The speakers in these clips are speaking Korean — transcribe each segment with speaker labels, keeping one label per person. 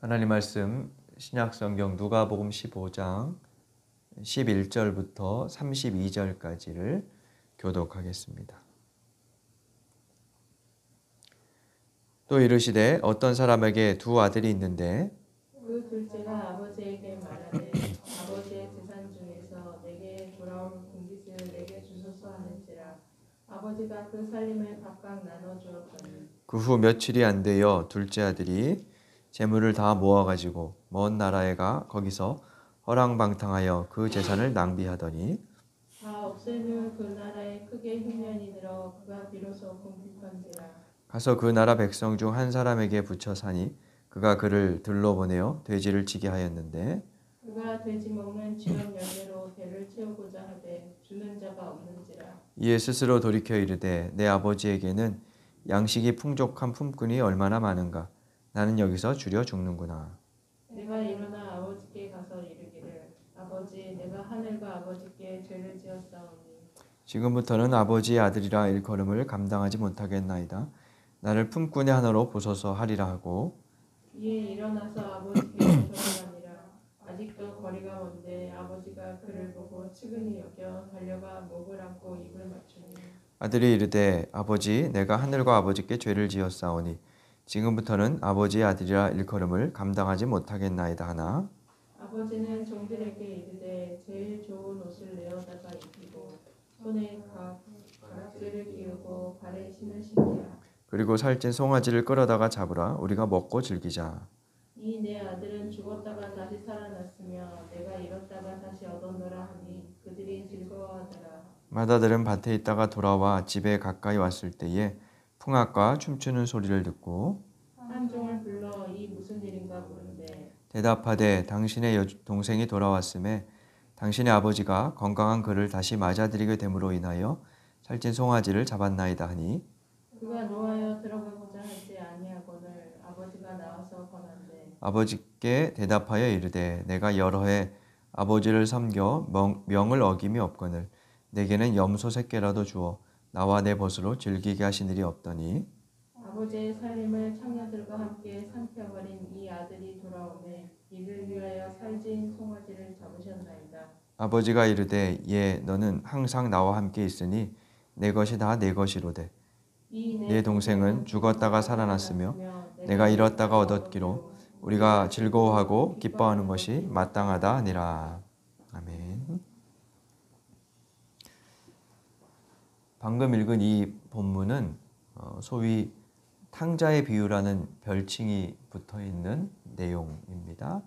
Speaker 1: 하나님 말씀 신약성경 누가복음 15장 11절부터 32절까지를 교독하겠습니다. 또 이르시되 어떤 사람에게 두 아들이 있는데
Speaker 2: 그 둘째가 아버지에게 말하되 아버지의 재산 중에서 내게 돌아올 공깃을 내게 주소서 하는지라. 아버지가 그 살림을 각각 나눠 주었더니
Speaker 1: 그 후 며칠이 안 되어 둘째 아들이 재물을 다 모아가지고 먼 나라에 가 거기서 허랑방탕하여 그 재산을 낭비하더니
Speaker 2: 다 없앤 후 그 나라에 크게 흉년이 들어 그가 비로소 궁핍한지라.
Speaker 1: 가서 그 나라 백성 중 한 사람에게 붙여 사니 그가 그를 들러보내어 돼지를 치게 하였는데
Speaker 2: 그가 돼지 먹는 쥐업 열매로 배를 채우고자 하되 주는 자가 없는지라.
Speaker 1: 이에 스스로 돌이켜 이르되 내 아버지에게는 양식이 풍족한 품꾼이 얼마나 많은가. 나는 여기서 줄여 죽는구나.
Speaker 2: 내가 일어나 아버지께 가서 이르기를 아버지 내가 하늘과 아버지께 죄를 지었사오니
Speaker 1: 지금부터는 아버지의 아들이라 일컬음을 감당하지 못하겠나이다. 나를 품꾼의 하나로 보소서 하리라 하고
Speaker 2: 이에 일어나서 아버지께로 돌아가니라. 아직도 거리가 먼데 아버지가 그를 보고 측은히 여겨 달려가 목을 안고 입을 맞추니
Speaker 1: 아들이 이르되 아버지 내가 하늘과 아버지께 죄를 지었사오니 지금부터는 아버지의 아들이라 일컬음을 감당하지 못하겠나이다 하나
Speaker 2: 아버지는 종들에게 이르되 제일 좋은 옷을 내어다가 입히고 손에 가락지를 끼우고 발에 신을 신기라.
Speaker 1: 그리고 살찐 송아지를 끌어다가 잡으라. 우리가 먹고 즐기자.
Speaker 2: 이 내 아들은 죽었다가 다시 살아났으며 내가 잃었다가 다시 얻었노라 하니 그들이 즐거워하더라.
Speaker 1: 맏아들은 밭에 있다가 돌아와 집에 가까이 왔을 때에 풍악과 춤추는 소리를 듣고
Speaker 2: 한 종을 불러 이 무슨 일인가 부른대
Speaker 1: 대답하되 당신의 동생이 돌아왔음에 당신의 아버지가 건강한 그를 다시 맞아들이게 됨으로 인하여 살찐 송아지를 잡았나이다 하니
Speaker 2: 그가 노하여 들어가고자 하지 아니하거늘 아버지가 나와서 권한대.
Speaker 1: 아버지께 대답하여 이르되 내가 여러 해 아버지를 섬겨 명을 어김이 없거늘 내게는 염소 새끼라도 주어 나와 내 벗으로 즐기게 하신 일이 없더니
Speaker 2: 아버지의 살림을 창녀들과 함께 삼켜버린 이 아들이 돌아오매 이를 위하여 살찐 송아지를 잡으셨나이다.
Speaker 1: 아버지가 이르되 예 너는 항상 나와 함께 있으니 내 것이 다 내 것이로되 내 동생은 죽었다가 살아났으며 내가 잃었다가 얻었기로 우리가 즐거워하고 기뻐하는 것이 마땅하다 하니라. 아멘. 방금 읽은 이 본문은 소위 탕자의 비유라는 별칭이 붙어있는 내용입니다.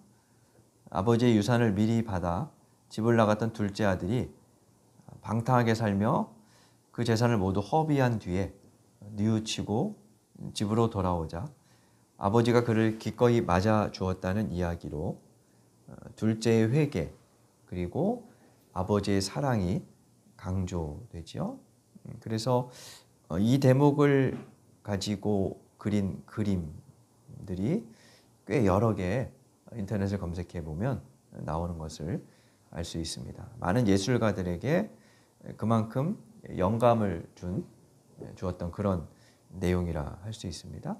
Speaker 1: 아버지의 유산을 미리 받아 집을 나갔던 둘째 아들이 방탕하게 살며 그 재산을 모두 허비한 뒤에 뉘우치고 집으로 돌아오자 아버지가 그를 기꺼이 맞아 주었다는 이야기로 둘째의 회개 그리고 아버지의 사랑이 강조되죠. 그래서 이 대목을 가지고 그린 그림들이 꽤 여러 개 인터넷을 검색해 보면 나오는 것을 알 수 있습니다. 많은 예술가들에게 그만큼 영감을 주었던 그런 내용이라 할 수 있습니다.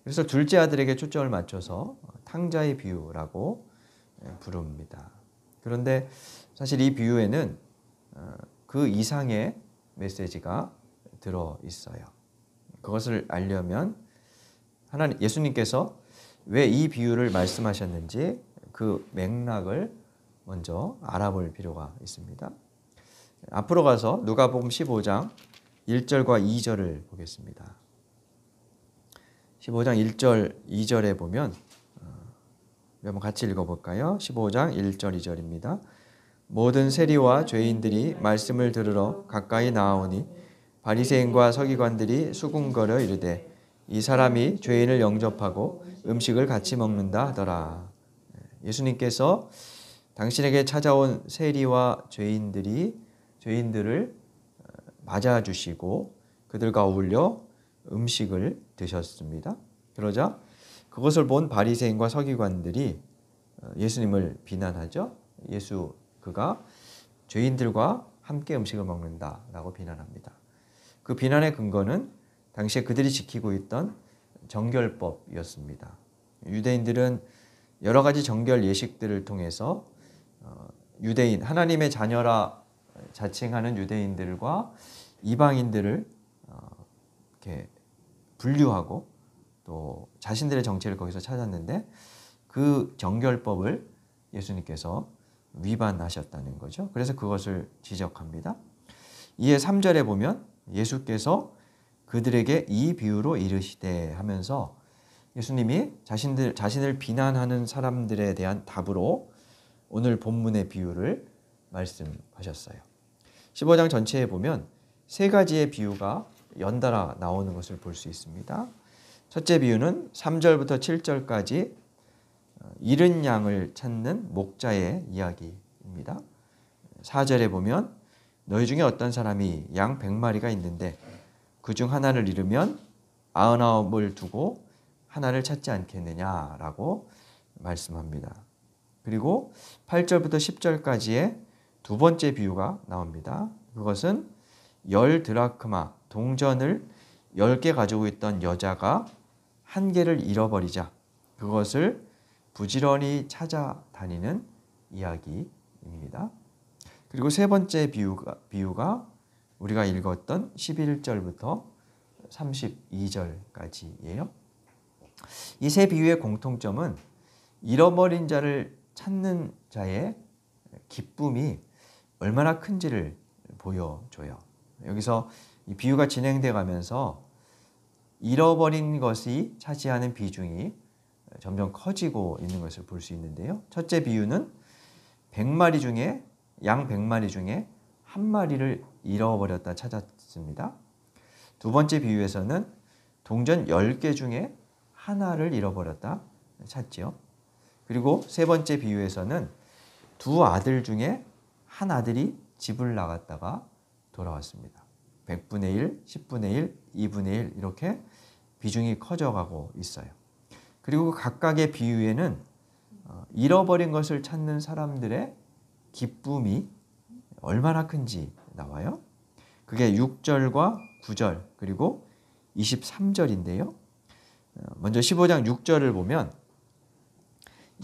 Speaker 1: 그래서 둘째 아들에게 초점을 맞춰서 탕자의 비유라고 부릅니다. 그런데 사실 이 비유에는 그 이상의 메시지가 들어 있어요. 그것을 알려면 예수님께서 왜 이 비유를 말씀하셨는지 그 맥락을 먼저 알아볼 필요가 있습니다. 앞으로 가서 누가복음 15장 1절과 2절을 보겠습니다. 15장 1절, 2절에 보면 한번 같이 읽어볼까요? 15장 1절, 2절입니다. 모든 세리와 죄인들이 말씀을 들으러 가까이 나아오니 바리새인과 서기관들이 수군거려 이르되 이 사람이 죄인을 영접하고 음식을 같이 먹는다 하더라. 예수님께서 당신에게 찾아온 세리와 죄인들을 맞아주시고 그들과 어울려 음식을 드셨습니다. 그러자 그것을 본 바리새인과 서기관들이 예수님을 비난하죠. 그가 죄인들과 함께 음식을 먹는다라고 비난합니다. 그 비난의 근거는 당시에 그들이 지키고 있던 정결법이었습니다. 유대인들은 여러 가지 정결 예식들을 통해서 유대인, 하나님의 자녀라 자칭하는 유대인들과 이방인들을 이렇게 분류하고 또 자신들의 정체를 거기서 찾았는데 그 정결법을 예수님께서 위반하셨다는 거죠. 그래서 그것을 지적합니다. 이에 3절에 보면 예수께서 그들에게 이 비유로 이르시되 하면서 예수님이 자신을 비난하는 사람들에 대한 답으로 오늘 본문의 비유를 말씀하셨어요. 15장 전체에 보면 세 가지의 비유가 연달아 나오는 것을 볼 수 있습니다. 첫째 비유는 3절부터 7절까지 잃은 양을 찾는 목자의 이야기입니다. 4절에 보면 너희 중에 어떤 사람이 양 100마리가 있는데 그중 하나를 잃으면 99을 두고 하나를 찾지 않겠느냐라고 말씀합니다. 그리고 8절부터 10절까지의 두 번째 비유가 나옵니다. 그것은 10드라크마 동전을 10개 가지고 있던 여자가 한 개를 잃어버리자 그것을 부지런히 찾아다니는 이야기입니다. 그리고 세 번째 비유가 우리가 읽었던 11절부터 32절까지예요. 이 세 비유의 공통점은 잃어버린 자를 찾는 자의 기쁨이 얼마나 큰지를 보여줘요. 여기서 이 비유가 진행돼 가면서 잃어버린 것이 차지하는 비중이 점점 커지고 있는 것을 볼 수 있는데요. 첫째 비유는 양 100마리 중에 한 마리를 잃어버렸다 찾았습니다. 두 번째 비유에서는 동전 10개 중에 하나를 잃어버렸다 찾지요. 그리고 세 번째 비유에서는 두 아들 중에 한 아들이 집을 나갔다가 돌아왔습니다. 100분의 1, 10분의 1, 2분의 1 이렇게 비중이 커져가고 있어요. 그리고 각각의 비유에는 잃어버린 것을 찾는 사람들의 기쁨이 얼마나 큰지 나와요. 그게 6절과 9절 그리고 23절인데요. 먼저 15장 6절을 보면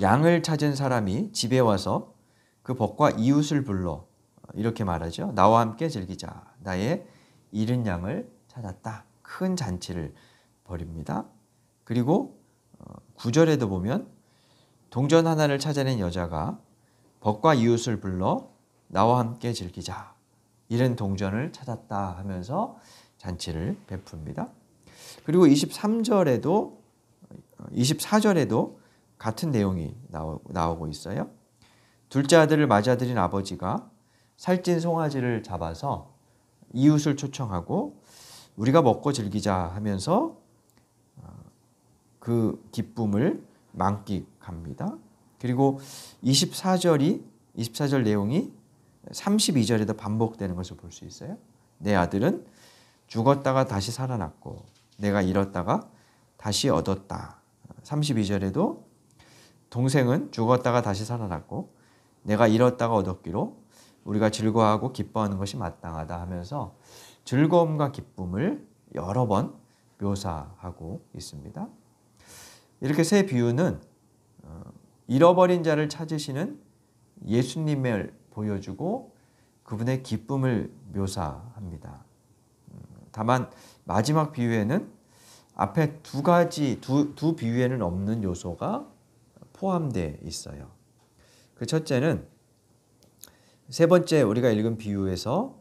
Speaker 1: 양을 찾은 사람이 집에 와서 그 벗과 이웃을 불러 이렇게 말하죠. 나와 함께 즐기자. 나의 잃은 양을 찾았다. 큰 잔치를 벌입니다. 그리고 9절에도 보면 동전 하나를 찾아낸 여자가 벗과 이웃을 불러 나와 함께 즐기자. 잃은 동전을 찾았다 하면서 잔치를 베풉니다. 그리고 24절에도 같은 내용이 나오고 있어요. 둘째 아들을 맞아들인 아버지가 살찐 송아지를 잡아서 이웃을 초청하고 우리가 먹고 즐기자 하면서 그 기쁨을 만끽합니다. 그리고 24절 내용이 32절에도 반복되는 것을 볼 수 있어요. 내 아들은 죽었다가 다시 살아났고 내가 잃었다가 다시 얻었다. 32절에도 동생은 죽었다가 다시 살아났고 내가 잃었다가 얻었기로 우리가 즐거워하고 기뻐하는 것이 마땅하다 하면서 즐거움과 기쁨을 여러 번 묘사하고 있습니다. 이렇게 세 비유는 잃어버린 자를 찾으시는 예수님을 보여주고 그분의 기쁨을 묘사합니다. 다만 마지막 비유에는 앞에 두 비유에는 없는 요소가 포함되어 있어요. 그 첫째는 세 번째 우리가 읽은 비유에서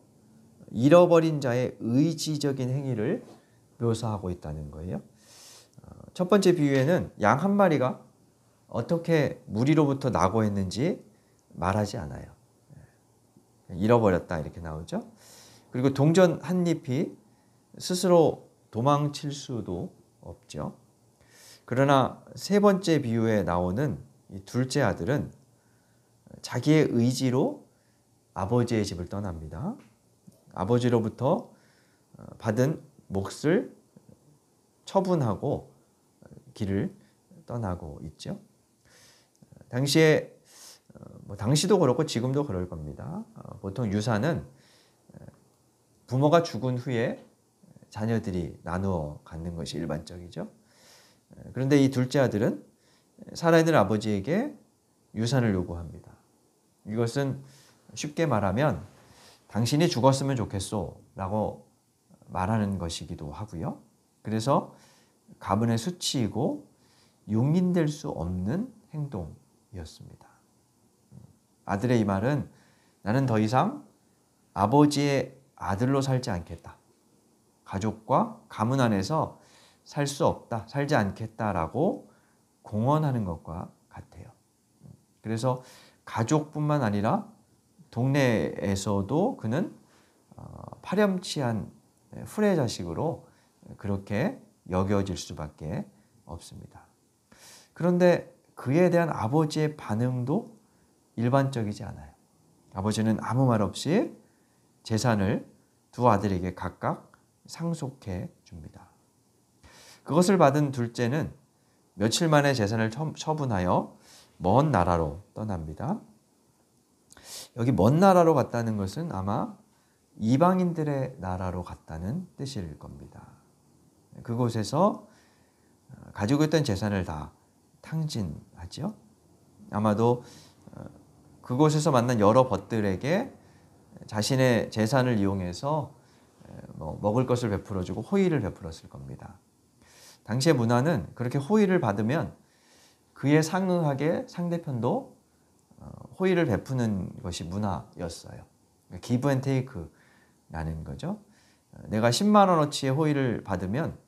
Speaker 1: 잃어버린 자의 의지적인 행위를 묘사하고 있다는 거예요. 첫 번째 비유에는 양 한 마리가 어떻게 무리로부터 낙오했는지 말하지 않아요. 잃어버렸다 이렇게 나오죠. 그리고 동전 한 잎이 스스로 도망칠 수도 없죠. 그러나 세 번째 비유에 나오는 이 둘째 아들은 자기의 의지로 아버지의 집을 떠납니다. 아버지로부터 받은 몫을 처분하고 길을 떠나고 있죠. 당시에 당시도 그렇고 지금도 그럴 겁니다. 보통 유산은 부모가 죽은 후에 자녀들이 나누어 갖는 것이 일반적이죠. 그런데 이 둘째 아들은 살아있는 아버지에게 유산을 요구합니다. 이것은 쉽게 말하면 당신이 죽었으면 좋겠소 라고 말하는 것이기도 하고요. 그래서 가문의 수치이고 용인될 수 없는 행동이었습니다. 아들의 이 말은 나는 더 이상 아버지의 아들로 살지 않겠다. 가족과 가문 안에서 살 수 없다, 살지 않겠다라고 공언하는 것과 같아요. 그래서 가족뿐만 아니라 동네에서도 그는 파렴치한 후레자식으로 그렇게 여겨질 수밖에 없습니다. 그런데 그에 대한 아버지의 반응도 일반적이지 않아요. 아버지는 아무 말 없이 재산을 두 아들에게 각각 상속해 줍니다. 그것을 받은 둘째는 며칠 만에 재산을 처분하여 먼 나라로 떠납니다. 여기 먼 나라로 갔다는 것은 아마 이방인들의 나라로 갔다는 뜻일 겁니다. 그곳에서 가지고 있던 재산을 다 탕진하죠. 아마도 그곳에서 만난 여러 벗들에게 자신의 재산을 이용해서 먹을 것을 베풀어주고 호의를 베풀었을 겁니다. 당시의 문화는 그렇게 호의를 받으면 그에 상응하게 상대편도 호의를 베푸는 것이 문화였어요. 기브 앤 테이크라는 거죠. 내가 10만 원어치의 호의를 받으면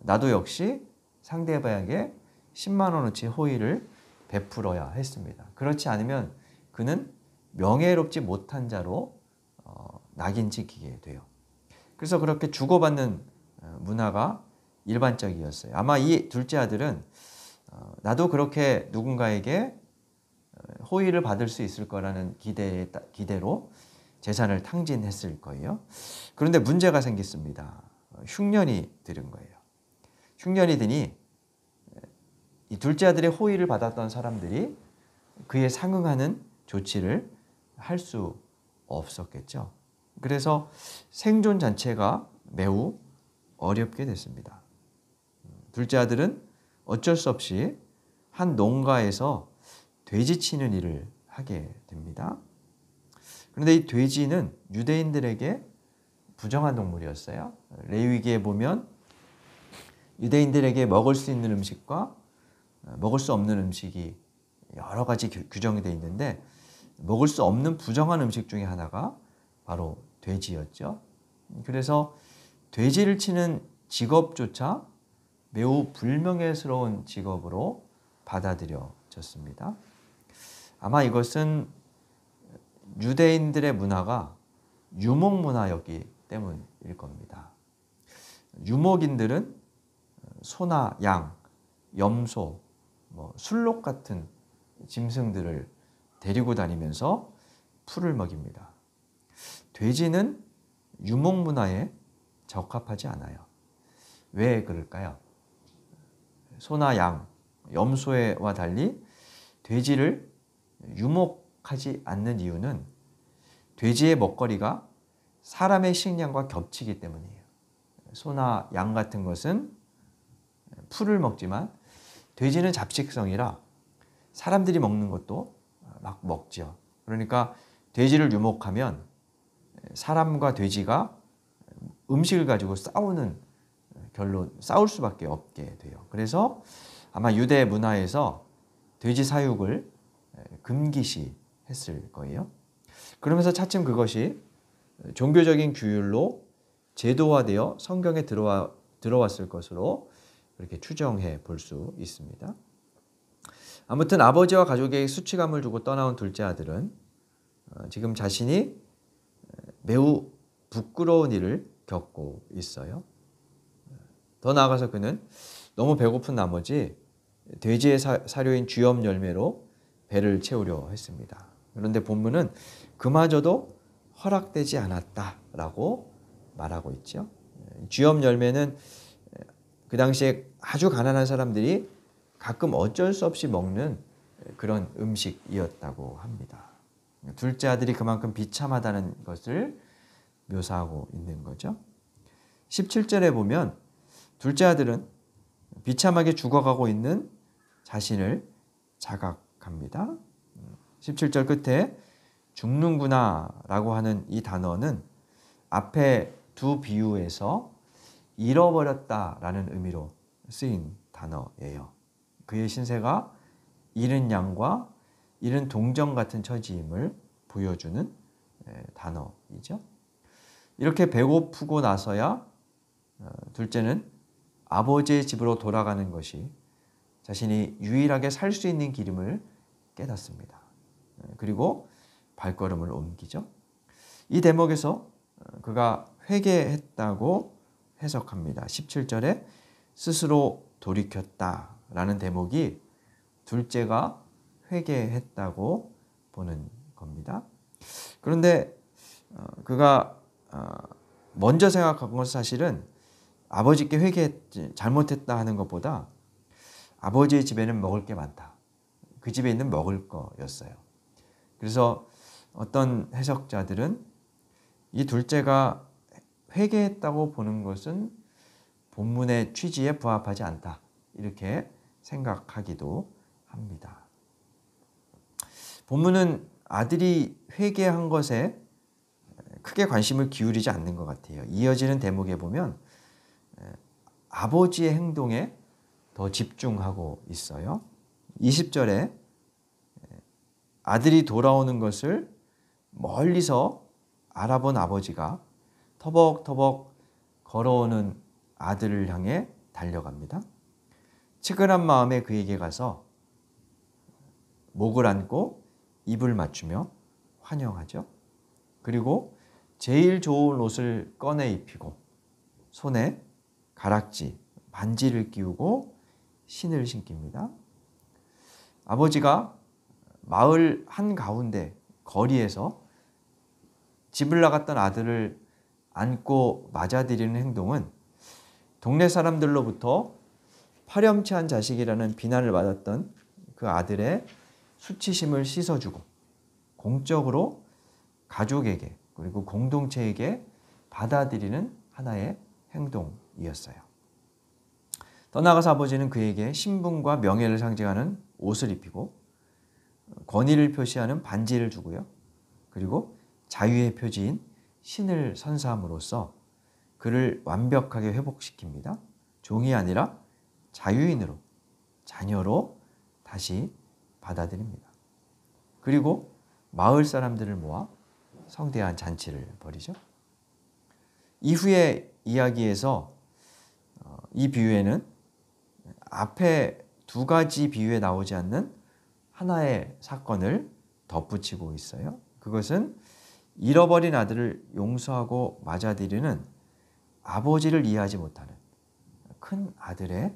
Speaker 1: 나도 역시 상대방에게 10만 원어치의 호의를 베풀어야 했습니다. 그렇지 않으면 그는 명예롭지 못한 자로 낙인 찍히게 돼요. 그래서 그렇게 주고받는 문화가 일반적이었어요. 아마 이 둘째 아들은 나도 그렇게 누군가에게 호의를 받을 수 있을 거라는 기대로 재산을 탕진했을 거예요. 그런데 문제가 생겼습니다. 흉년이 들은 거예요. 흉년이 드니 이 둘째 아들의 호의를 받았던 사람들이 그에 상응하는 조치를 할 수 없었겠죠. 그래서 생존 자체가 매우 어렵게 됐습니다. 둘째 아들은 어쩔 수 없이 한 농가에서 돼지 치는 일을 하게 됩니다. 그런데 이 돼지는 유대인들에게 부정한 동물이었어요. 레위기에 보면 유대인들에게 먹을 수 있는 음식과 먹을 수 없는 음식이 여러 가지 규정이 되어 있는데 먹을 수 없는 부정한 음식 중에 하나가 바로 돼지였죠. 그래서 돼지를 치는 직업조차 매우 불명예스러운 직업으로 받아들여졌습니다. 아마 이것은 유대인들의 문화가 유목 문화였기 때문일 겁니다. 유목인들은 소나 양, 염소, 술록 같은 짐승들을 데리고 다니면서 풀을 먹입니다. 돼지는 유목 문화에 적합하지 않아요. 왜 그럴까요? 소나 양, 염소와 달리 돼지를 유목하지 않는 이유는 돼지의 먹거리가 사람의 식량과 겹치기 때문이에요. 소나 양 같은 것은 풀을 먹지만 돼지는 잡식성이라 사람들이 먹는 것도 막 먹죠. 그러니까 돼지를 유목하면 사람과 돼지가 음식을 가지고 싸울 수밖에 없게 돼요. 그래서 아마 유대 문화에서 돼지 사육을 금기시했을 거예요. 그러면서 차츰 그것이 종교적인 규율로 제도화되어 성경에 들어왔을 것으로 그렇게 추정해 볼 수 있습니다. 아무튼 아버지와 가족에게 수치감을 주고 떠나온 둘째 아들은 지금 자신이 매우 부끄러운 일을 겪고 있어요. 더 나아가서 그는 너무 배고픈 나머지 돼지의 사료인 쥐염 열매로 배를 채우려 했습니다. 그런데 본문은 그마저도 허락되지 않았다라고 말하고 있죠. 쥐염 열매는 그 당시에 아주 가난한 사람들이 가끔 어쩔 수 없이 먹는 그런 음식이었다고 합니다. 둘째 아들이 그만큼 비참하다는 것을 묘사하고 있는 거죠. 17절에 보면 둘째 아들은 비참하게 죽어가고 있는 자신을 자각합니다. 17절 끝에 죽는구나 라고 하는 이 단어는 앞에 두 비유에서 잃어버렸다 라는 의미로 쓰인 단어예요. 그의 신세가 잃은 양과 잃은 동정 같은 처지임을 보여주는 단어이죠. 이렇게 배고프고 나서야 둘째는 아버지의 집으로 돌아가는 것이 자신이 유일하게 살 수 있는 길임을 깨닫습니다. 그리고 발걸음을 옮기죠. 이 대목에서 그가 회개했다고 해석합니다. 17절에 스스로 돌이켰다라는 대목이 둘째가 회개했다고 보는 겁니다. 그런데 그가 먼저 생각한 것은 사실은 아버지께 회개했지 잘못했다 하는 것보다 아버지의 집에는 먹을 게 많다. 그 집에 있는 먹을 거였어요. 그래서 어떤 해석자들은 이 둘째가 회개했다고 보는 것은 본문의 취지에 부합하지 않다. 이렇게 생각하기도 합니다. 본문은 아들이 회개한 것에 크게 관심을 기울이지 않는 것 같아요. 이어지는 대목에 보면 아버지의 행동에 더 집중하고 있어요. 20절에 아들이 돌아오는 것을 멀리서 알아본 아버지가 터벅터벅 걸어오는 아들을 향해 달려갑니다. 측은한 마음에 그에게 가서 목을 안고 입을 맞추며 환영하죠. 그리고 제일 좋은 옷을 꺼내 입히고 손에 가락지, 반지를 끼우고 신을 신깁니다. 아버지가 마을 한가운데 거리에서 집을 나갔던 아들을 안고 맞아들이는 행동은 동네 사람들로부터 파렴치한 자식이라는 비난을 받았던 그 아들의 수치심을 씻어주고 공적으로 가족에게 그리고 공동체에게 받아들이는 하나의 행동이었어요. 더 나아가서 아버지는 그에게 신분과 명예를 상징하는 옷을 입히고 권위를 표시하는 반지를 주고요. 그리고 자유의 표지인 신을 선사함으로써 그를 완벽하게 회복시킵니다. 종이 아니라 자유인으로, 자녀로 다시 받아들입니다. 그리고 마을 사람들을 모아 성대한 잔치를 벌이죠. 이후의 이야기에서 이 비유에는 앞에 두 가지 비유에 나오지 않는 하나의 사건을 덧붙이고 있어요. 그것은 잃어버린 아들을 용서하고 맞아들이는 아버지를 이해하지 못하는 큰 아들의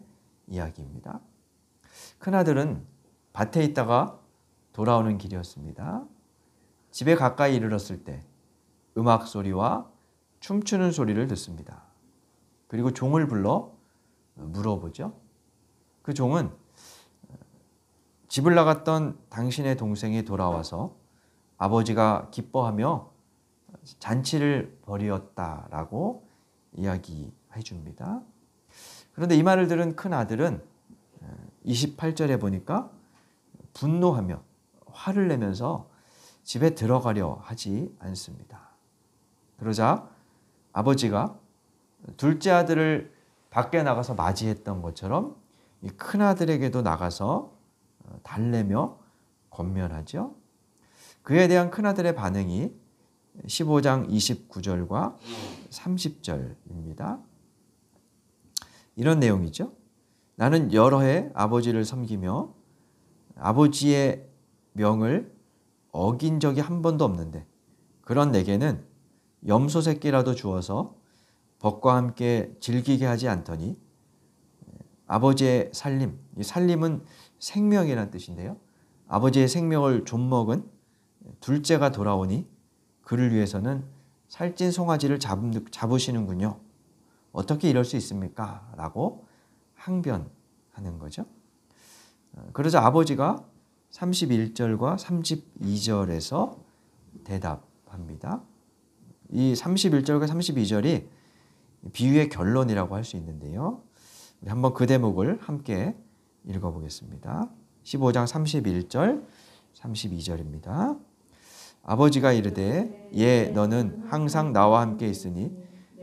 Speaker 1: 이야기입니다. 큰 아들은 밭에 있다가 돌아오는 길이었습니다. 집에 가까이 이르렀을 때 음악 소리와 춤추는 소리를 듣습니다. 그리고 종을 불러 물어보죠. 그 종은 집을 나갔던 당신의 동생이 돌아와서 아버지가 기뻐하며 잔치를 벌이었다라고 이야기해 줍니다. 그런데 이 말을 들은 큰 아들은 28절에 보니까 분노하며 화를 내면서 집에 들어가려 하지 않습니다. 그러자 아버지가 둘째 아들을 밖에 나가서 맞이했던 것처럼 이 큰 아들에게도 나가서 달래며 권면하죠. 그에 대한 큰 아들의 반응이 15장 29절과 30절입니다. 이런 내용이죠. 나는 여러 해 아버지를 섬기며 아버지의 명을 어긴 적이 한 번도 없는데 그런 내게는 염소 새끼라도 주어서 벗과 함께 즐기게 하지 않더니 아버지의 살림, 이 살림은 생명이라는 뜻인데요. 아버지의 생명을 좀먹은 둘째가 돌아오니 그를 위해서는 살찐 송아지를 잡으시는군요. 어떻게 이럴 수 있습니까? 라고 항변하는 거죠. 그러자 아버지가 31절과 32절에서 대답합니다. 이 31절과 32절이 비유의 결론이라고 할 수 있는데요. 우리 한번 그 대목을 함께 읽어보겠습니다. 15장 31절, 32절입니다. 아버지가 이르되 예 너는 항상 나와 함께 있으니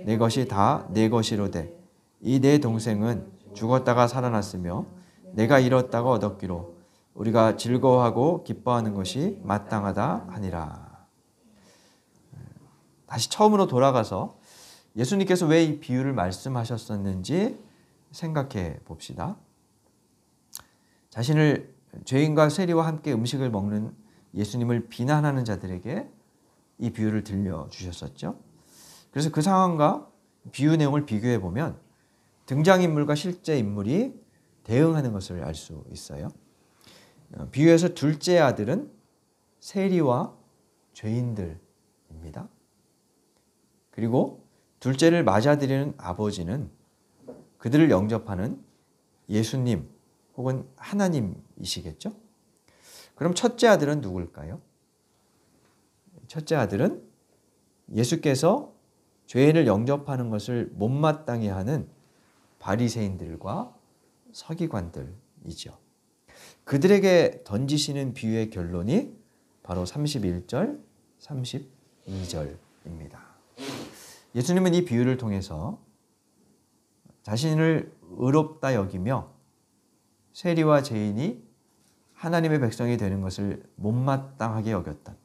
Speaker 1: 내 것이 다 내 것이로되 이 내 동생은 죽었다가 살아났으며 내가 잃었다가 얻었기로 우리가 즐거워하고 기뻐하는 것이 마땅하다 하니라. 다시 처음으로 돌아가서 예수님께서 왜 이 비유를 말씀하셨었는지 생각해 봅시다. 자신을 죄인과 세리와 함께 음식을 먹는 예수님을 비난하는 자들에게 이 비유를 들려주셨었죠. 그래서 그 상황과 비유 내용을 비교해 보면 등장인물과 실제 인물이 대응하는 것을 알 수 있어요. 비유에서 둘째 아들은 세리와 죄인들입니다. 그리고 둘째를 맞아들이는 아버지는 그들을 영접하는 예수님 혹은 하나님이시겠죠? 그럼 첫째 아들은 누굴까요? 첫째 아들은 예수께서 죄인을 영접하는 것을 못마땅해 하는 바리새인들과 서기관들이죠. 그들에게 던지시는 비유의 결론이 바로 31절, 32절입니다. 예수님은 이 비유를 통해서 자신을 의롭다 여기며 세리와 죄인이 하나님의 백성이 되는 것을 못마땅하게 여겼던,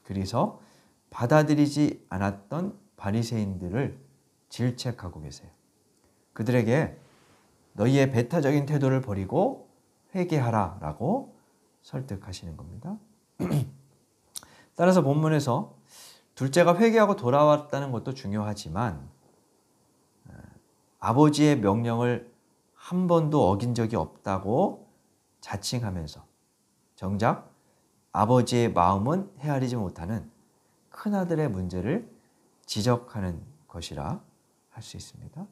Speaker 1: 그래서 받아들이지 않았던 바리새인들을 질책하고 계세요. 그들에게 너희의 배타적인 태도를 버리고 회개하라 라고 설득하시는 겁니다. 따라서 본문에서 둘째가 회개하고 돌아왔다는 것도 중요하지만 아버지의 명령을 한 번도 어긴 적이 없다고 자칭하면서 정작 아버지의 마음은 헤아리지 못하는 큰아들의 문제를 지적하는 것이라 할 수 있습니다.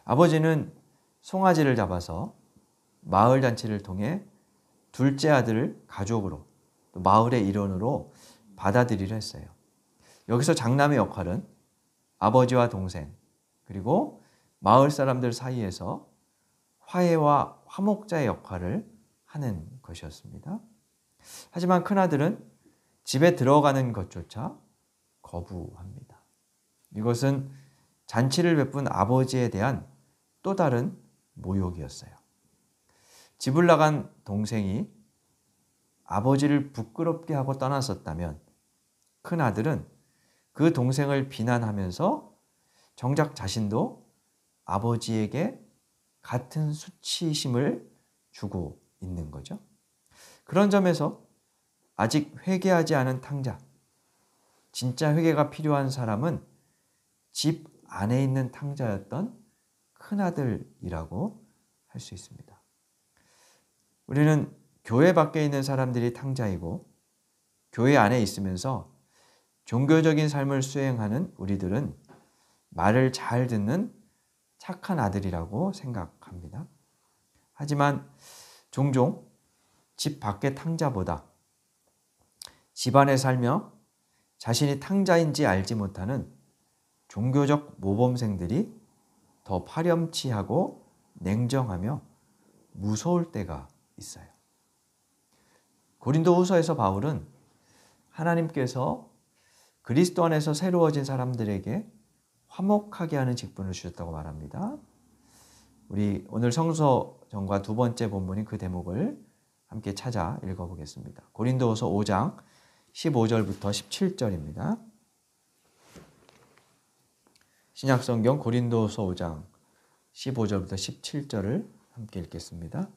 Speaker 1: 아버지는 송아지를 잡아서 마을 잔치를 통해 둘째 아들을 가족으로 또 마을의 일원으로 받아들이려 했어요. 여기서 장남의 역할은 아버지와 동생 그리고 마을 사람들 사이에서 화해와 화목자의 역할을 하는 것이었습니다. 하지만 큰아들은 집에 들어가는 것조차 거부합니다. 이것은 잔치를 베푼 아버지에 대한 또 다른 모욕이었어요. 집을 나간 동생이 아버지를 부끄럽게 하고 떠났었다면 큰아들은 그 동생을 비난하면서 정작 자신도 아버지에게 같은 수치심을 주고 있는 거죠. 그런 점에서 아직 회개하지 않은 탕자, 진짜 회개가 필요한 사람은 집 안에 있는 탕자였던 큰아들이라고 할 수 있습니다. 우리는 교회 밖에 있는 사람들이 탕자이고 교회 안에 있으면서 종교적인 삶을 수행하는 우리들은 말을 잘 듣는 착한 아들이라고 생각합니다. 하지만 종종 집 밖의 탕자보다 집 안에 살며 자신이 탕자인지 알지 못하는 종교적 모범생들이 더 파렴치하고 냉정하며 무서울 때가 있어요. 고린도후서에서 바울은 하나님께서 그리스도 안에서 새로워진 사람들에게 화목하게 하는 직분을 주셨다고 말합니다. 우리 오늘 성서정과 두 번째 본문인 그 대목을 함께 찾아 읽어보겠습니다. 고린도후서 5장 15절부터 17절입니다. 신약성경 고린도후서 5장 15절부터 17절을 함께 읽겠습니다.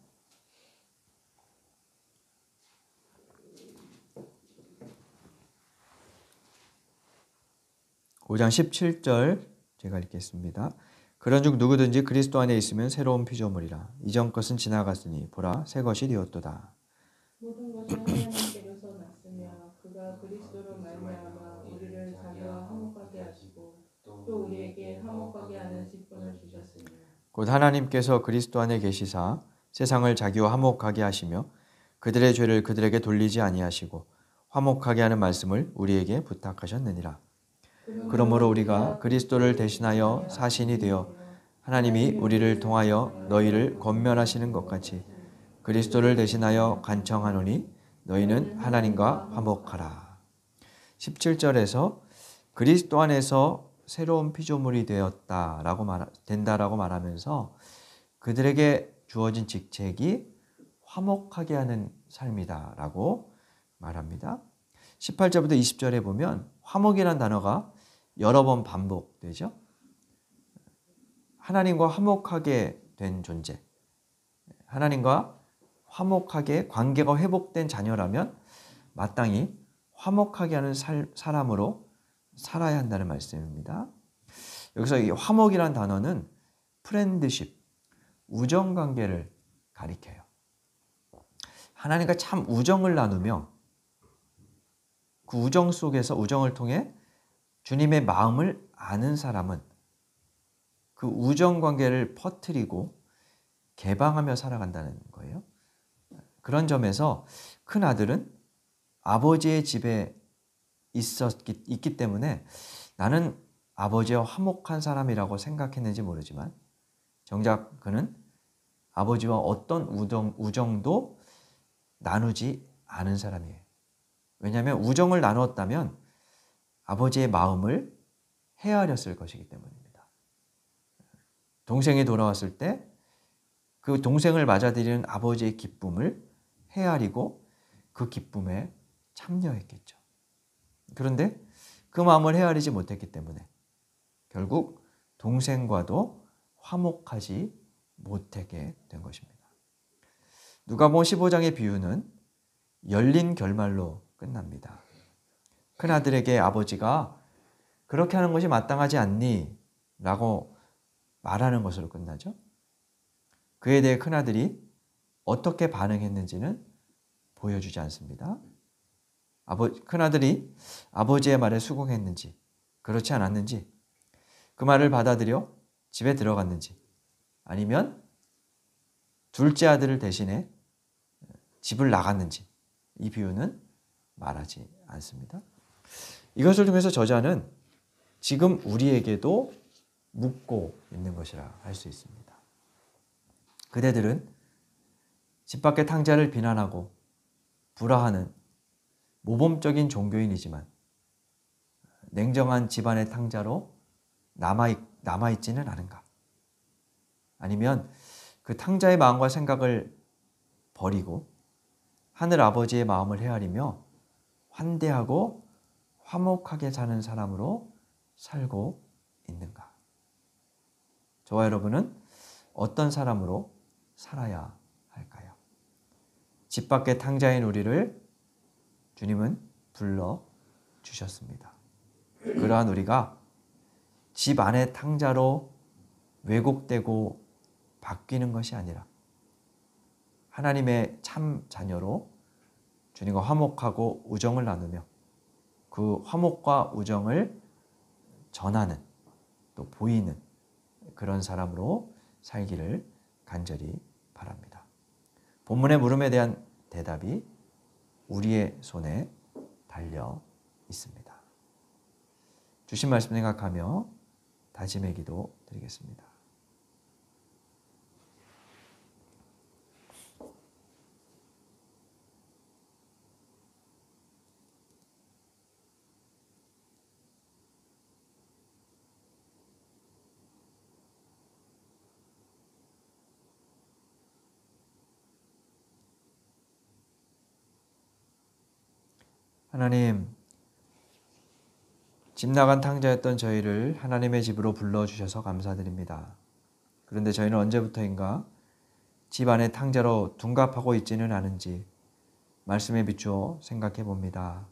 Speaker 1: (5장 17절) 제가 읽겠습니다. 그런즉 누구든지 그리스도 안에 있으면 새로운 피조물이라. 이전 것은 지나갔으니 보라 새 것이 되었도다.
Speaker 2: 모든 것은 하나님께로서 났으며 그가 그리스도로 말미암아 우리를 자기와 화목하게 하시고 또 우리에게 화목하게 하는 직분을 주셨으니
Speaker 1: 곧 하나님께서 그리스도 안에 계시사 세상을 자기와 화목하게 하시며 그들의 죄를 그들에게 돌리지 아니하시고 화목하게 하는 말씀을 우리에게 부탁하셨느니라. 그러므로 우리가 그리스도를 대신하여 사신이 되어 하나님이 우리를 통하여 너희를 권면하시는 것 같이 그리스도를 대신하여 간청하노니 너희는 하나님과 화목하라. 17절에서 그리스도 안에서 새로운 피조물이 된다라고 말하면서 그들에게 주어진 직책이 화목하게 하는 삶이다라고 말합니다. 18절부터 20절에 보면 화목이라는 단어가 여러 번 반복되죠. 하나님과 화목하게 된 존재, 하나님과 화목하게 관계가 회복된 자녀라면 마땅히 화목하게 하는 사람으로 살아야 한다는 말씀입니다. 여기서 이 화목이라는 단어는 프렌드십, 우정관계를 가리켜요. 하나님과 참 우정을 나누며 그 우정 속에서 우정을 통해 주님의 마음을 아는 사람은 그 우정관계를 퍼뜨리고 개방하며 살아간다는 거예요. 그런 점에서 큰아들은 아버지의 집에 있기 때문에 나는 아버지와 화목한 사람이라고 생각했는지 모르지만 정작 그는 아버지와 어떤 우정도 나누지 않은 사람이에요. 왜냐하면 우정을 나누었다면 아버지의 마음을 헤아렸을 것이기 때문입니다. 동생이 돌아왔을 때 그 동생을 맞아들이는 아버지의 기쁨을 헤아리고 그 기쁨에 참여했겠죠. 그런데 그 마음을 헤아리지 못했기 때문에 결국 동생과도 화목하지 못하게 된 것입니다. 누가복음 15장의 비유는 열린 결말로 끝납니다. 큰아들에게 아버지가 그렇게 하는 것이 마땅하지 않니? 라고 말하는 것으로 끝나죠. 그에 대해 큰아들이 어떻게 반응했는지는 보여주지 않습니다. 큰아들이 아버지의 말에 수긍했는지 그렇지 않았는지 그 말을 받아들여 집에 들어갔는지 아니면 둘째 아들을 대신해 집을 나갔는지 이 비유는 말하지 않습니다. 이것을 통해서 저자는 지금 우리에게도 묻고 있는 것이라 할 수 있습니다. 그대들은 집 밖의 탕자를 비난하고 불화하는 모범적인 종교인이지만 냉정한 집안의 탕자로 남아있지는 않은가? 아니면 그 탕자의 마음과 생각을 버리고 하늘 아버지의 마음을 헤아리며 환대하고 화목하게 사는 사람으로 살고 있는가? 저와 여러분은 어떤 사람으로 살아야 할까요? 집 밖의 탕자인 우리를 주님은 불러주셨습니다. 그러한 우리가 집 안의 탕자로 왜곡되고 바뀌는 것이 아니라 하나님의 참 자녀로 주님과 화목하고 우정을 나누며 그 화목과 우정을 전하는 또 보이는 그런 사람으로 살기를 간절히 바랍니다. 본문의 물음에 대한 대답이 우리의 손에 달려 있습니다. 주신 말씀 생각하며 다짐의 기도 드리겠습니다. 하나님, 집 나간 탕자였던 저희를 하나님의 집으로 불러주셔서 감사드립니다. 그런데 저희는 언제부터인가 집 안에 탕자로 둔갑하고 있지는 않은지 말씀에 비추어 생각해 봅니다.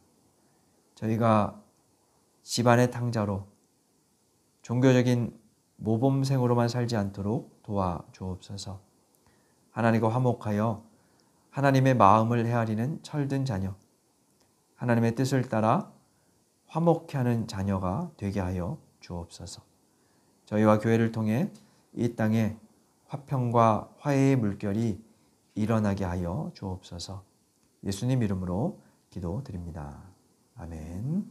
Speaker 1: 저희가 집 안의 탕자로 종교적인 모범생으로만 살지 않도록 도와주옵소서. 하나님과 화목하여 하나님의 마음을 헤아리는 철든 자녀, 하나님의 뜻을 따라 화목케 하는 자녀가 되게 하여 주옵소서. 저희와 교회를 통해 이 땅에 화평과 화해의 물결이 일어나게 하여 주옵소서. 예수님 이름으로 기도드립니다. 아멘.